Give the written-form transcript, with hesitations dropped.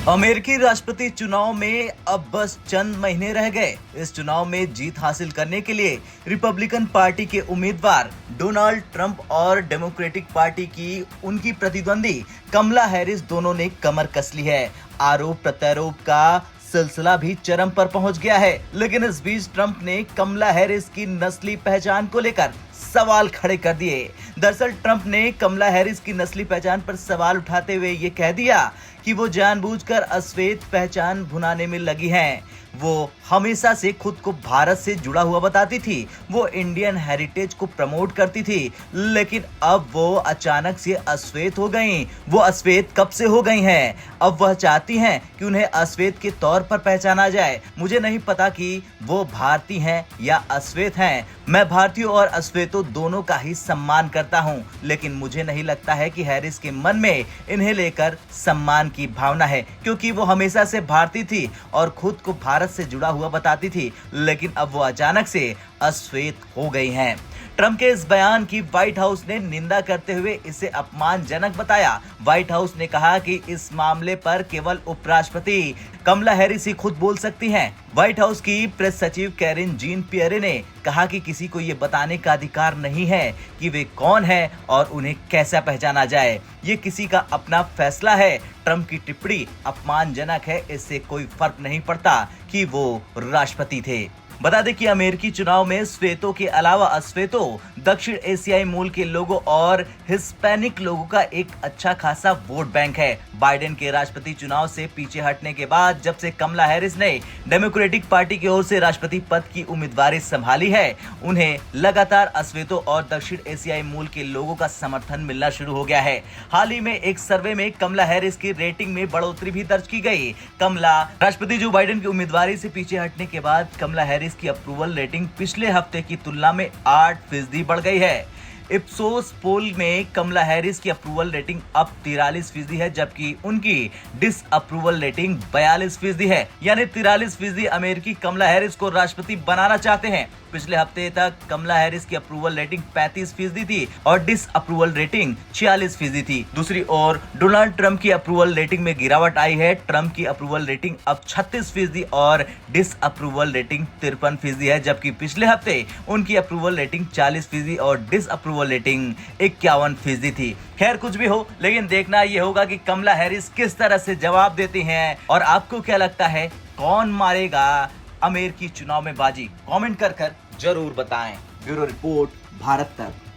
अमेरिकी राष्ट्रपति चुनाव में अब बस चंद महीने रह गए। इस चुनाव में जीत हासिल करने के लिए रिपब्लिकन पार्टी के उम्मीदवार डोनाल्ड ट्रंप और डेमोक्रेटिक पार्टी की उनकी प्रतिद्वंदी कमला हैरिस दोनों ने कमर कस ली है। आरोप प्रत्यारोप का सिलसिला भी चरम पर पहुंच गया है, लेकिन इस बीच ट्रंप ने कमला हैरिस की नस्ली पहचान को लेकर सवाल खड़े कर दिए। दरअसल ट्रंप ने कमला हैरिस की नस्ली पहचान पर सवाल उठाते हुए ये कह दिया कि वो जानबूझकर अश्वेत पहचान भुनाने में लगी हैं। वो हमेशा से खुद को भारत से जुड़ा हुआ बताती थी, वो इंडियन हेरिटेज को प्रमोट करती थी, लेकिन अब वो अचानक से अश्वेत हो गईं। वो अश्वेत कब से हो गई हैं? अब वह चाहती हैं कि उन्हें अश्वेत के तौर पर पहचाना जाए। मुझे नहीं पता कि वो भारतीय हैं या अश्वेत हैं। मैं भारतीयों और अश्वेतों दोनों का ही सम्मान करता हूं, लेकिन मुझे नहीं लगता है कि हैरिस के मन में इन्हें लेकर सम्मान की भावना है, क्योंकि वो हमेशा से भारतीय थी और खुद को भारत से जुड़ा हुआ बताती थी, लेकिन अब वो अचानक से अश्वेत हो गई हैं। ट्रंप के इस बयान की व्हाइट हाउस ने निंदा करते हुए इसे अपमानजनक बताया। व्हाइट हाउस ने कहा कि इस मामले पर केवल उपराष्ट्रपति कमला हैरिस ही खुद बोल सकती हैं। व्हाइट हाउस की प्रेस सचिव कैरिन जीन पियरे ने कहा कि किसी को ये बताने का अधिकार नहीं है कि वे कौन है और उन्हें कैसा पहचाना जाए। ये किसी का अपना फैसला है। ट्रंप की टिप्पणी अपमानजनक है, इससे कोई फर्क नहीं पड़ता कि वो राष्ट्रपति थे। बता दें कि अमेरिकी चुनाव में श्वेतों के अलावा अश्वेतों, दक्षिण एशियाई मूल के लोगों और हिस्पैनिक लोगों का एक अच्छा खासा वोट बैंक है। बाइडेन के राष्ट्रपति चुनाव से पीछे हटने के बाद जब से कमला हैरिस ने डेमोक्रेटिक पार्टी की ओर से राष्ट्रपति पद की उम्मीदवारी संभाली है, उन्हें लगातार अश्वेतों और दक्षिण एशियाई मूल के लोगों का समर्थन मिलना शुरू हो गया है। हाल ही में एक सर्वे में कमला हैरिस की रेटिंग में बढ़ोतरी भी दर्ज की गई। राष्ट्रपति जो बाइडेन की उम्मीदवारी से पीछे हटने के बाद कमला हैरिस की अप्रूवल रेटिंग पिछले हफ्ते की तुलना में 8% बढ़ गई है। इप्सोस पोल में कमला हैरिस की अप्रूवल रेटिंग अब 43% है, जबकि उनकी डिस अप्रूवल रेटिंग 42% है। यानी 43% अमेरिकी कमला हैरिस को राष्ट्रपति बनाना चाहते हैं। पिछले हफ्ते तक कमला हैरिस की अप्रूवल रेटिंग 35% थी और डिस अप्रूवल रेटिंग 46% थी। दूसरी ओर डोनाल्ड ट्रंप की अप्रूवल रेटिंग में गिरावट आई है। ट्रंप की अप्रूवल रेटिंग अब 36% और डिस अप्रूवल रेटिंग 53% है, जबकि पिछले हफ्ते उनकी अप्रूवल रेटिंग 40% और डिस अप्रूवल रेटिंग 51% थी। खैर कुछ भी हो, लेकिन देखना ये होगा कि कमला हैरिस किस तरह से जवाब देती हैं। और आपको क्या लगता है, कौन मारेगा अमेरिकी चुनाव में बाजी? कमेंट कर जरूर बताएं। ब्यूरो रिपोर्ट, भारत तक।